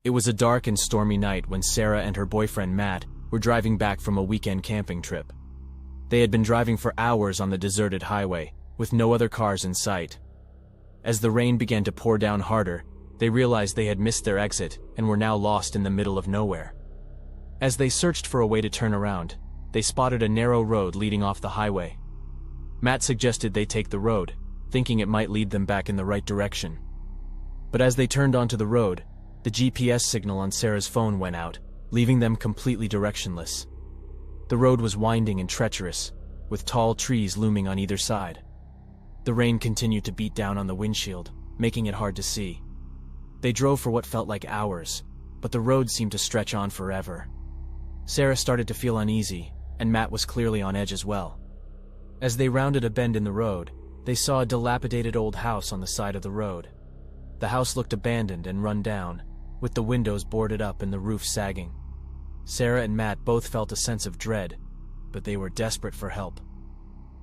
It was a dark and stormy night when Sarah and her boyfriend Matt were driving back from a weekend camping trip. They had been driving for hours on the deserted highway, with no other cars in sight. As the rain began to pour down harder, they realized they had missed their exit and were now lost in the middle of nowhere. As they searched for a way to turn around, they spotted a narrow road leading off the highway. Matt suggested they take the road, thinking it might lead them back in the right direction. But as they turned onto the road, the GPS signal on Sarah's phone went out, leaving them completely directionless. The road was winding and treacherous, with tall trees looming on either side. The rain continued to beat down on the windshield, making it hard to see. They drove for what felt like hours, but the road seemed to stretch on forever. Sarah started to feel uneasy, and Matt was clearly on edge as well. As they rounded a bend in the road, they saw a dilapidated old house on the side of the road. The house looked abandoned and run down, with the windows boarded up and the roof sagging. Sarah and Matt both felt a sense of dread, but they were desperate for help.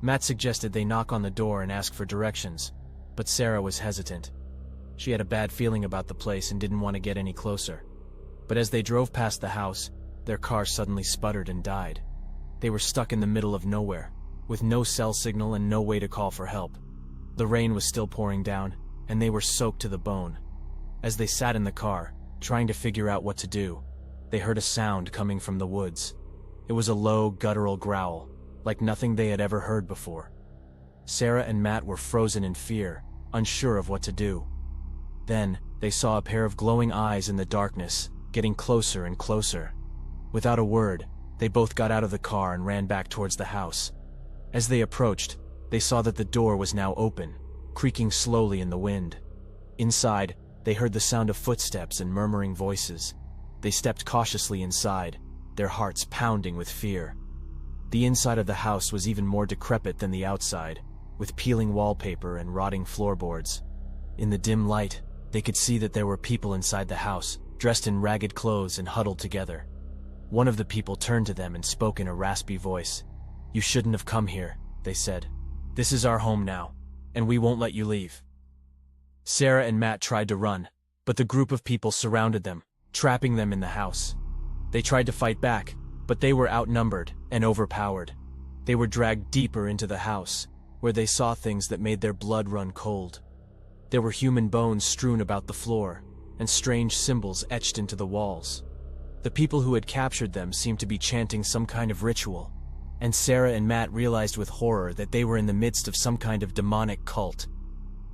Matt suggested they knock on the door and ask for directions, but Sarah was hesitant. She had a bad feeling about the place and didn't want to get any closer. But as they drove past the house, their car suddenly sputtered and died. They were stuck in the middle of nowhere, with no cell signal and no way to call for help. The rain was still pouring down, and they were soaked to the bone. As they sat in the car, trying to figure out what to do, they heard a sound coming from the woods. It was a low, guttural growl, like nothing they had ever heard before. Sarah and Matt were frozen in fear, unsure of what to do. Then, they saw a pair of glowing eyes in the darkness, getting closer and closer. Without a word, they both got out of the car and ran back towards the house. As they approached, they saw that the door was now open, creaking slowly in the wind. Inside, they heard the sound of footsteps and murmuring voices. They stepped cautiously inside, their hearts pounding with fear. The inside of the house was even more decrepit than the outside, with peeling wallpaper and rotting floorboards. In the dim light, they could see that there were people inside the house, dressed in ragged clothes and huddled together. One of the people turned to them and spoke in a raspy voice. "You shouldn't have come here," they said. "This is our home now, and we won't let you leave." Sarah and Matt tried to run, but the group of people surrounded them, trapping them in the house. They tried to fight back, but they were outnumbered and overpowered. They were dragged deeper into the house, where they saw things that made their blood run cold. There were human bones strewn about the floor, and strange symbols etched into the walls. The people who had captured them seemed to be chanting some kind of ritual, and Sarah and Matt realized with horror that they were in the midst of some kind of demonic cult.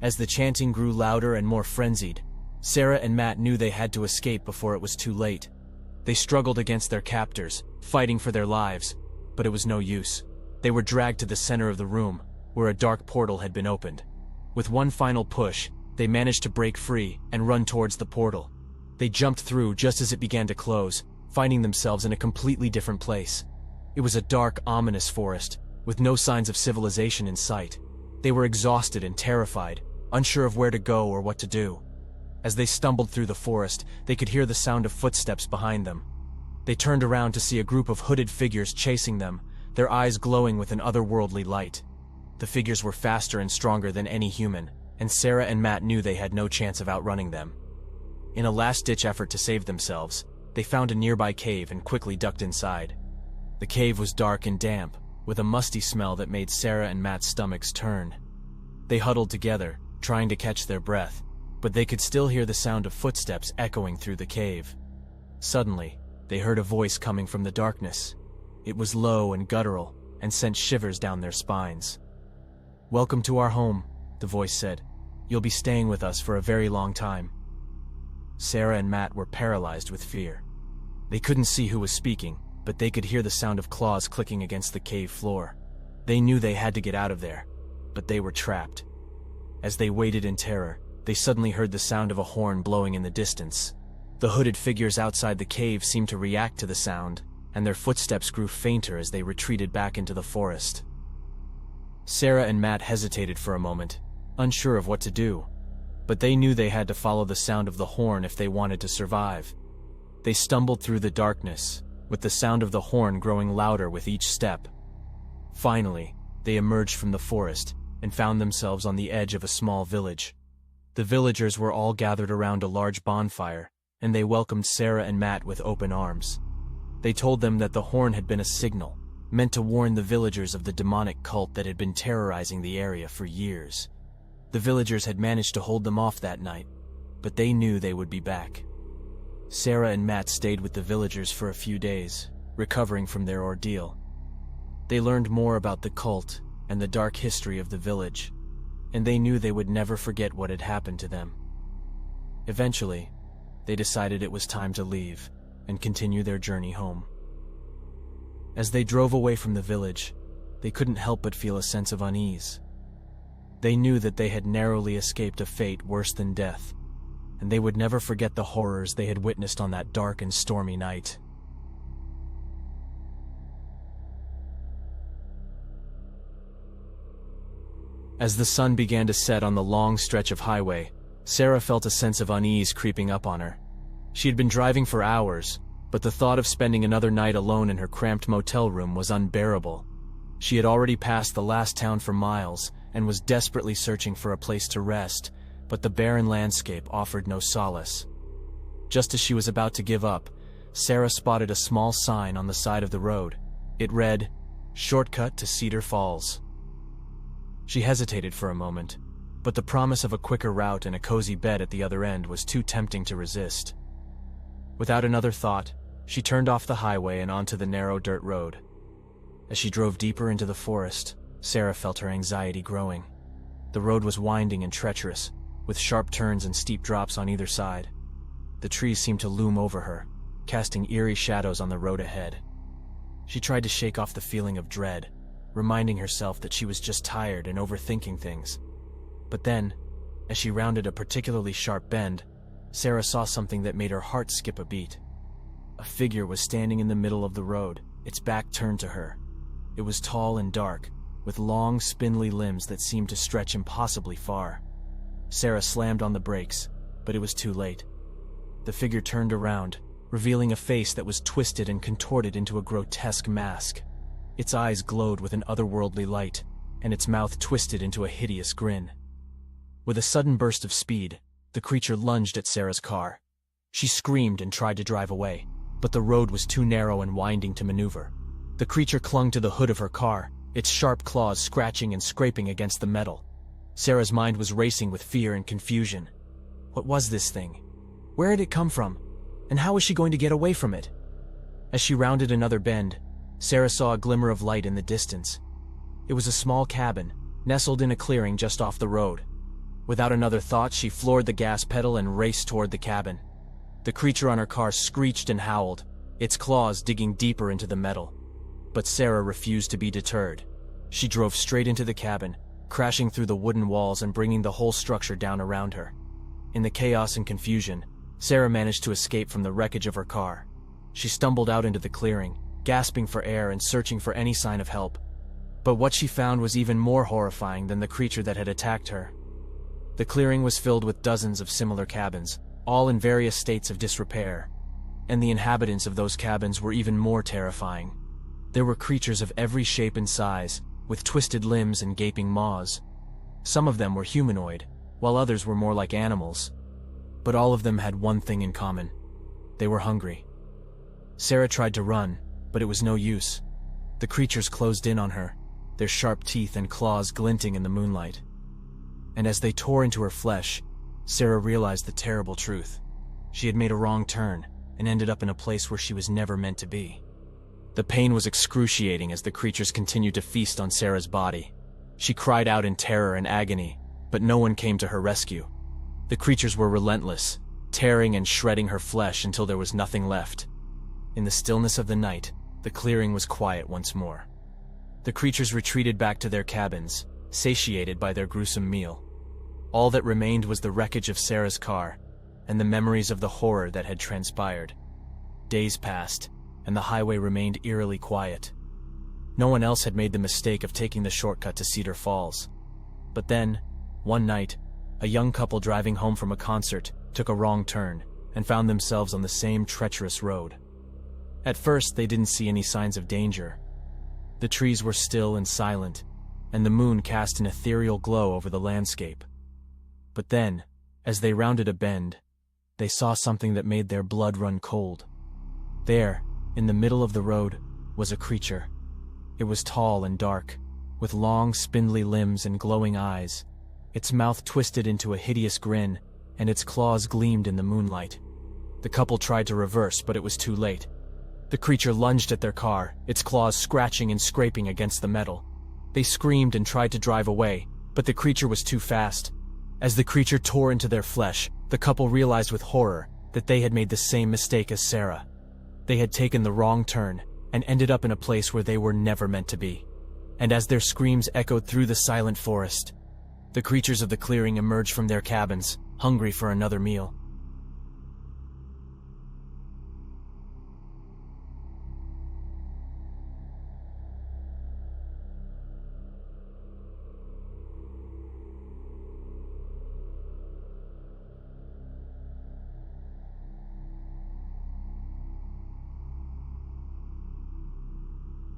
As the chanting grew louder and more frenzied, Sarah and Matt knew they had to escape before it was too late. They struggled against their captors, fighting for their lives, but it was no use. They were dragged to the center of the room, where a dark portal had been opened. With one final push, they managed to break free and run towards the portal. They jumped through just as it began to close, finding themselves in a completely different place. It was a dark, ominous forest, with no signs of civilization in sight. They were exhausted and terrified, unsure of where to go or what to do. As they stumbled through the forest, they could hear the sound of footsteps behind them. They turned around to see a group of hooded figures chasing them, their eyes glowing with an otherworldly light. The figures were faster and stronger than any human, and Sarah and Matt knew they had no chance of outrunning them. In a last-ditch effort to save themselves, they found a nearby cave and quickly ducked inside. The cave was dark and damp, with a musty smell that made Sarah and Matt's stomachs turn. They huddled together, trying to catch their breath, but they could still hear the sound of footsteps echoing through the cave. Suddenly, they heard a voice coming from the darkness. It was low and guttural, and sent shivers down their spines. "Welcome to our home," the voice said. "You'll be staying with us for a very long time." Sarah and Matt were paralyzed with fear. They couldn't see who was speaking, but they could hear the sound of claws clicking against the cave floor. They knew they had to get out of there, but they were trapped. As they waited in terror, they suddenly heard the sound of a horn blowing in the distance. The hooded figures outside the cave seemed to react to the sound, and their footsteps grew fainter as they retreated back into the forest. Sarah and Matt hesitated for a moment, unsure of what to do, but they knew they had to follow the sound of the horn if they wanted to survive. They stumbled through the darkness, with the sound of the horn growing louder with each step. Finally, they emerged from the forest and found themselves on the edge of a small village. The villagers were all gathered around a large bonfire, and they welcomed Sarah and Matt with open arms. They told them that the horn had been a signal, meant to warn the villagers of the demonic cult that had been terrorizing the area for years. The villagers had managed to hold them off that night, but they knew they would be back. Sarah and Matt stayed with the villagers for a few days, recovering from their ordeal. They learned more about the cult and the dark history of the village, and they knew they would never forget what had happened to them. Eventually, they decided it was time to leave and continue their journey home. As they drove away from the village, they couldn't help but feel a sense of unease. They knew that they had narrowly escaped a fate worse than death, and they would never forget the horrors they had witnessed on that dark and stormy night. As the sun began to set on the long stretch of highway, Sarah felt a sense of unease creeping up on her. She had been driving for hours, but the thought of spending another night alone in her cramped motel room was unbearable. She had already passed the last town for miles and was desperately searching for a place to rest, but the barren landscape offered no solace. Just as she was about to give up, Sarah spotted a small sign on the side of the road. It read, "Shortcut to Cedar Falls." She hesitated for a moment, but the promise of a quicker route and a cozy bed at the other end was too tempting to resist. Without another thought, she turned off the highway and onto the narrow dirt road. As she drove deeper into the forest, Sarah felt her anxiety growing. The road was winding and treacherous, with sharp turns and steep drops on either side. The trees seemed to loom over her, casting eerie shadows on the road ahead. She tried to shake off the feeling of dread, reminding herself that she was just tired and overthinking things. But then, as she rounded a particularly sharp bend, Sarah saw something that made her heart skip a beat. A figure was standing in the middle of the road, its back turned to her. It was tall and dark, with long, spindly limbs that seemed to stretch impossibly far. Sarah slammed on the brakes, but it was too late. The figure turned around, revealing a face that was twisted and contorted into a grotesque mask. Its eyes glowed with an otherworldly light, and its mouth twisted into a hideous grin. With a sudden burst of speed, the creature lunged at Sarah's car. She screamed and tried to drive away, but the road was too narrow and winding to maneuver. The creature clung to the hood of her car, its sharp claws scratching and scraping against the metal. Sarah's mind was racing with fear and confusion. What was this thing? Where had it come from? And how was she going to get away from it? As she rounded another bend, Sarah saw a glimmer of light in the distance. It was a small cabin, nestled in a clearing just off the road. Without another thought, she floored the gas pedal and raced toward the cabin. The creature on her car screeched and howled, its claws digging deeper into the metal. But Sarah refused to be deterred. She drove straight into the cabin, crashing through the wooden walls and bringing the whole structure down around her. In the chaos and confusion, Sarah managed to escape from the wreckage of her car. She stumbled out into the clearing, gasping for air and searching for any sign of help. But what she found was even more horrifying than the creature that had attacked her. The clearing was filled with dozens of similar cabins, all in various states of disrepair, and the inhabitants of those cabins were even more terrifying. There were creatures of every shape and size, with twisted limbs and gaping maws. Some of them were humanoid, while others were more like animals. But all of them had one thing in common. They were hungry. Sarah tried to run, but it was no use. The creatures closed in on her, their sharp teeth and claws glinting in the moonlight. And as they tore into her flesh, Sarah realized the terrible truth. She had made a wrong turn and ended up in a place where she was never meant to be. The pain was excruciating as the creatures continued to feast on Sarah's body. She cried out in terror and agony, but no one came to her rescue. The creatures were relentless, tearing and shredding her flesh until there was nothing left. In the stillness of the night, the clearing was quiet once more. The creatures retreated back to their cabins, satiated by their gruesome meal. All that remained was the wreckage of Sarah's car, and the memories of the horror that had transpired. Days passed, and the highway remained eerily quiet. No one else had made the mistake of taking the shortcut to Cedar Falls. But then, one night, a young couple driving home from a concert took a wrong turn and found themselves on the same treacherous road. At first, they didn't see any signs of danger. The trees were still and silent, and the moon cast an ethereal glow over the landscape. But then, as they rounded a bend, they saw something that made their blood run cold. There, in the middle of the road, was a creature. It was tall and dark, with long, spindly limbs and glowing eyes. Its mouth twisted into a hideous grin, and its claws gleamed in the moonlight. The couple tried to reverse, but it was too late. The creature lunged at their car, its claws scratching and scraping against the metal. They screamed and tried to drive away, but the creature was too fast. As the creature tore into their flesh, the couple realized with horror that they had made the same mistake as Sarah. They had taken the wrong turn and ended up in a place where they were never meant to be. And as their screams echoed through the silent forest, the creatures of the clearing emerged from their cabins, hungry for another meal.